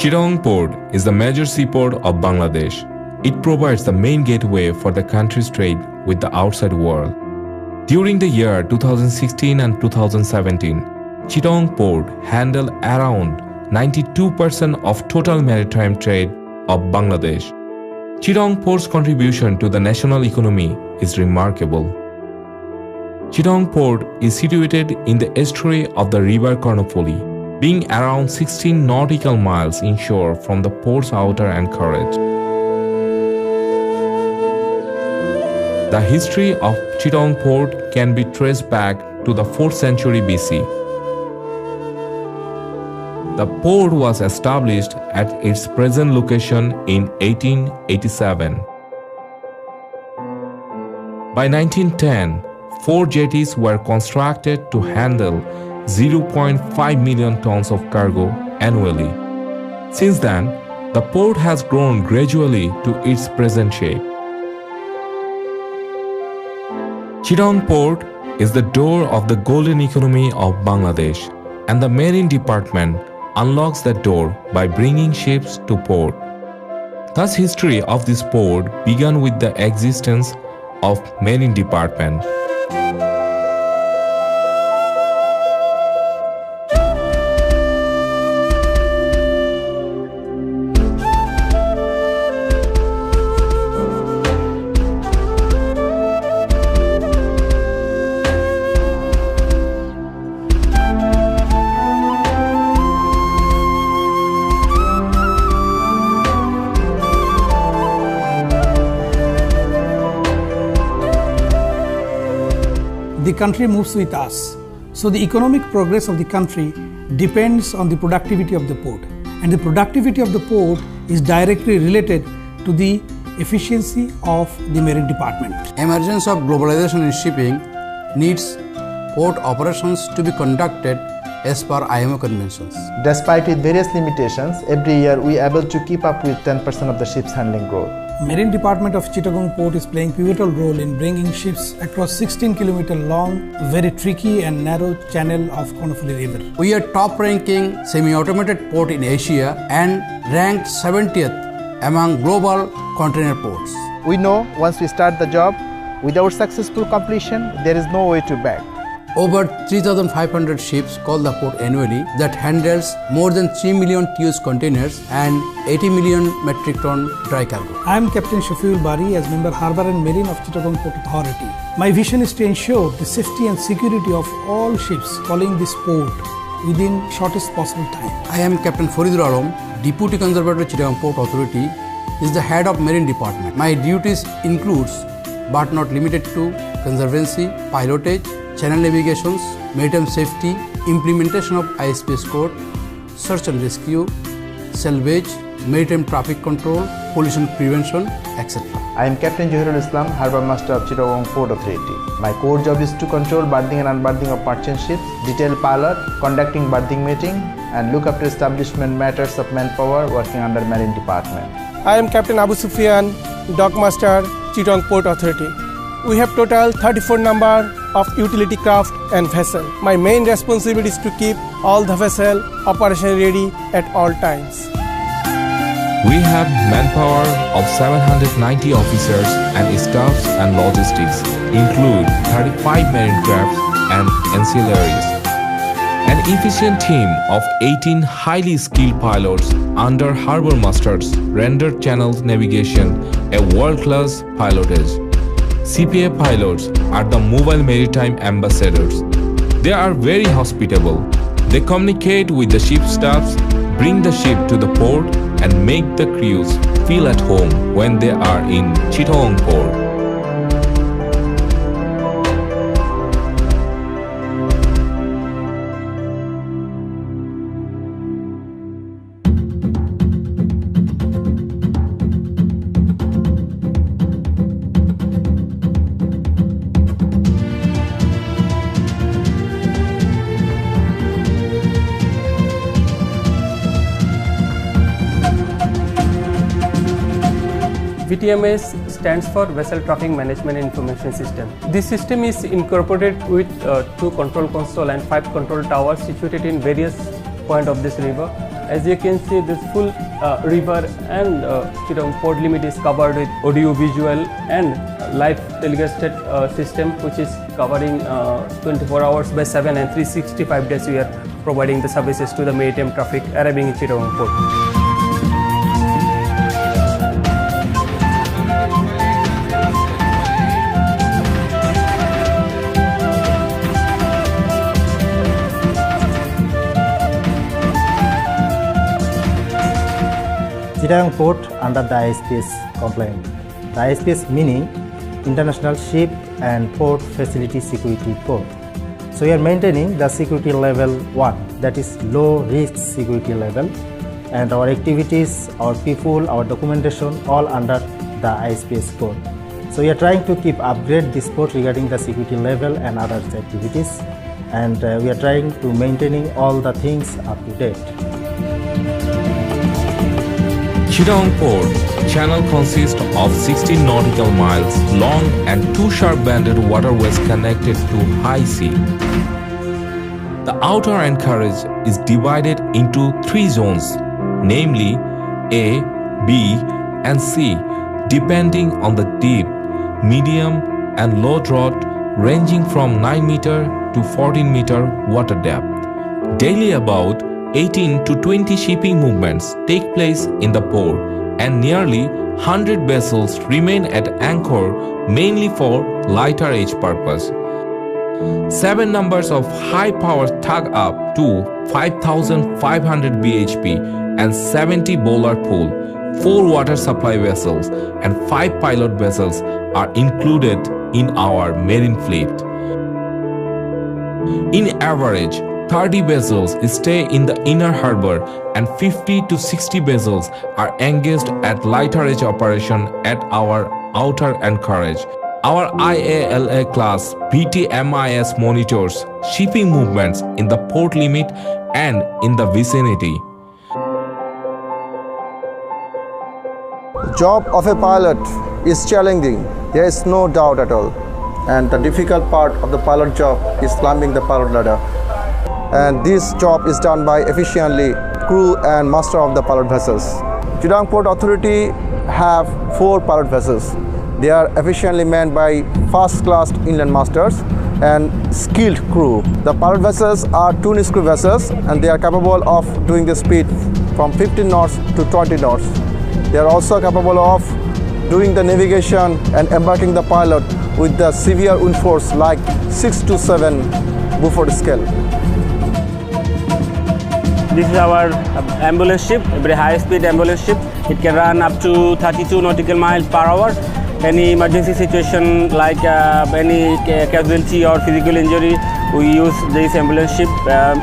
Chittagong Port is the major seaport of Bangladesh. It provides the main gateway for the country's trade with the outside world. During the year 2016 and 2017, Chittagong Port handled around 92% of total maritime trade of Bangladesh. Chittagong Port's contribution to the national economy is remarkable. Chittagong Port is situated in the estuary of the river Karnapoli, being around 16 nautical miles inshore from the port's outer anchorage. The history of Chittagong Port can be traced back to the 4th century BC. The port was established at its present location in 1887. By 1910, 4 jetties were constructed to handle 0.5 million tons of cargo annually. Since then, the port has grown gradually to its present shape. Chittagong Port is the door of the golden economy of Bangladesh, and the Marine Department unlocks that door by bringing ships to port. Thus, history of this port began with the existence of Marine Department. The country moves with us. So the economic progress of the country depends on the productivity of the port. And the productivity of the port is directly related to the efficiency of the Marine Department. Emergence of globalization in shipping needs port operations to be conducted as per IMO conventions. Despite with various limitations, every year we are able to keep up with 10% of the ships handling growth. Marine Department of Chittagong Port is playing pivotal role in bringing ships across 16-kilometer long, very tricky and narrow channel of Karnapoli River. We are top-ranking semi-automated port in Asia and ranked 70th among global container ports. We know once we start the job, without successful completion, there is no way to back. Over 3,500 ships call the port annually that handles more than 3 million TEUs containers and 80 million metric ton dry cargo. I am Captain Shafiul Bari as Member Harbour and Marine of Chittagong Port Authority. My vision is to ensure the safety and security of all ships calling this port within shortest possible time. I am Captain Faridur Alam, Deputy Conservator Chittagong Port Authority, is the head of Marine Department. My duties includes but not limited to conservancy, pilotage, channel navigations, maritime safety, implementation of ISPS code, search and rescue, salvage, maritime traffic control, pollution prevention, etc. I am Captain Johirul Islam, Harbour Master of Chittagong Port Authority. My core job is to control berthing and unberthing of merchant ships, detail pilot, conducting berthing meeting, and look after establishment matters of manpower working under Marine Department. I am Captain Abu Sufyan, Dock Master, Chittagong Port Authority. We have total 34 number of utility craft and vessel. My main responsibility is to keep all the vessel operation ready at all times. We have manpower of 790 officers and staffs and logistics, include 35 marine crafts and ancillaries. An efficient team of 18 highly skilled pilots under Harbour Masters render channel navigation a world-class pilotage. CPA pilots are the mobile maritime ambassadors. They are very hospitable. They communicate with the ship staffs, bring the ship to the port, and make the crews feel at home when they are in Chittagong Port. VTMS stands for Vessel Traffic Management Information System. This system is incorporated with 2 control console and 5 control towers situated in various points of this river. As you can see, this full river and Chittagong Port limit is covered with audio, visual and live telecasted system, which is covering 24 hours by 7 and 365 days. We are providing the services to the maritime traffic arriving in Chittagong Port. Chittagong Port under the ISPS compliant. The ISPS meaning International Ship and Port Facility Security Code. So we are maintaining the security level 1, that is low risk security level, and our activities, our people, our documentation all under the ISPS code. So we are trying to keep upgrade this port regarding the security level and other activities, and we are trying to maintaining all the things up to date. Chittagong Port channel consists of 16 nautical miles long and 2 sharp-banded waterways connected to high sea. The outer anchorage is divided into 3 zones, namely A, B and C, depending on the deep, medium and low draught ranging from 9 meter to 14 meter water depth. Daily about 18 to 20 shipping movements take place in the port, and nearly 100 vessels remain at anchor mainly for lighter age purpose. 7 numbers of high-power tug up to 5,500 bhp and 70 bowler pull, 4 water supply vessels and 5 pilot vessels are included in our marine fleet. In average, 30 vessels stay in the inner harbor and 50 to 60 vessels are engaged at lighter edge operation at our outer anchorage. Our IALA class BTMIS monitors shipping movements in the port limit and in the vicinity. The job of a pilot is challenging, there is no doubt at all. And the difficult part of the pilot job is climbing the pilot ladder. And this job is done by efficiently crew and master of the pilot vessels. Chittagong Port Authority have 4 pilot vessels. They are efficiently manned by first-class inland masters and skilled crew. The pilot vessels are 2 screw vessels and they are capable of doing the speed from 15 knots to 20 knots. They are also capable of doing the navigation and embarking the pilot with the severe wind force like 6 to 7 Beaufort scale. This is our ambulance ship, a very high-speed ambulance ship. It can run up to 32 nautical miles per hour. Any emergency situation like any casualty or physical injury, we use this ambulance ship.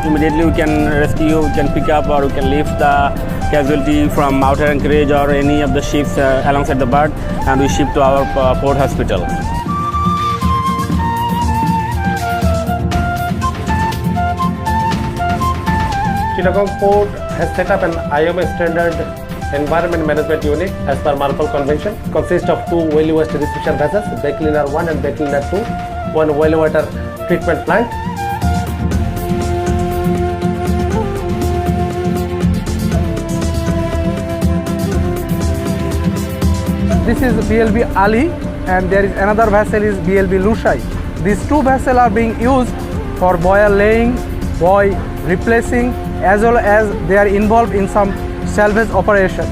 Immediately we can rescue, we can pick up or we can lift the casualty from outer anchorage or any of the ships alongside the berth, and we ship to our port hospital. Chittagong Port has set up an IOM standard environment management unit as per Marpol Convention. Consists of 2 whaley waste distribution vessels, bay cleaner 1 and bay cleaner 2, 1 whaley water treatment plant. This is BLB Ali and there is another vessel is BLB Lushai. These 2 vessels are being used for buoy laying, buoy replacing, as well as they are involved in some salvage operation.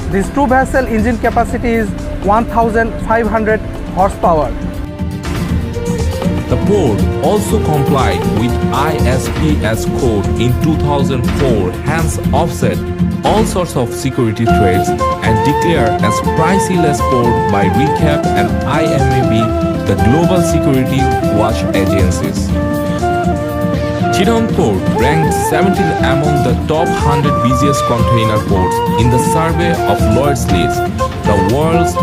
This 2 vessel engine capacity is 1,500 horsepower. The port also complied with ISPS code in 2004, hence offset all sorts of security threats and declared as pricey-less port by RECAP and IMAB, the global security watch agencies. Chittagong Port ranked 17th among the top 100 busiest container ports in the survey of Lloyd's List, the world's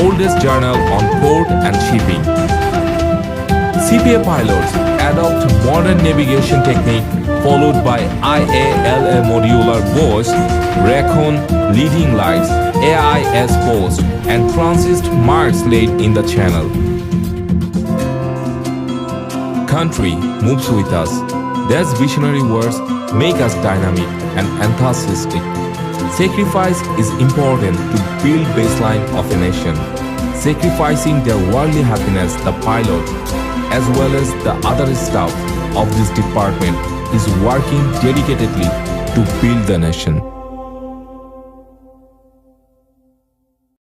oldest journal on port and shipping. CPA pilots adopt modern navigation technique followed by IALA modular bows, Recon leading lights, AIS post and transist marks laid in the channel. Country moves with us. There's visionary words make us dynamic and enthusiastic. Sacrifice is important to build baseline of a nation. Sacrificing their worldly happiness, the pilot, as well as the other staff of this department is working dedicatedly to build the nation.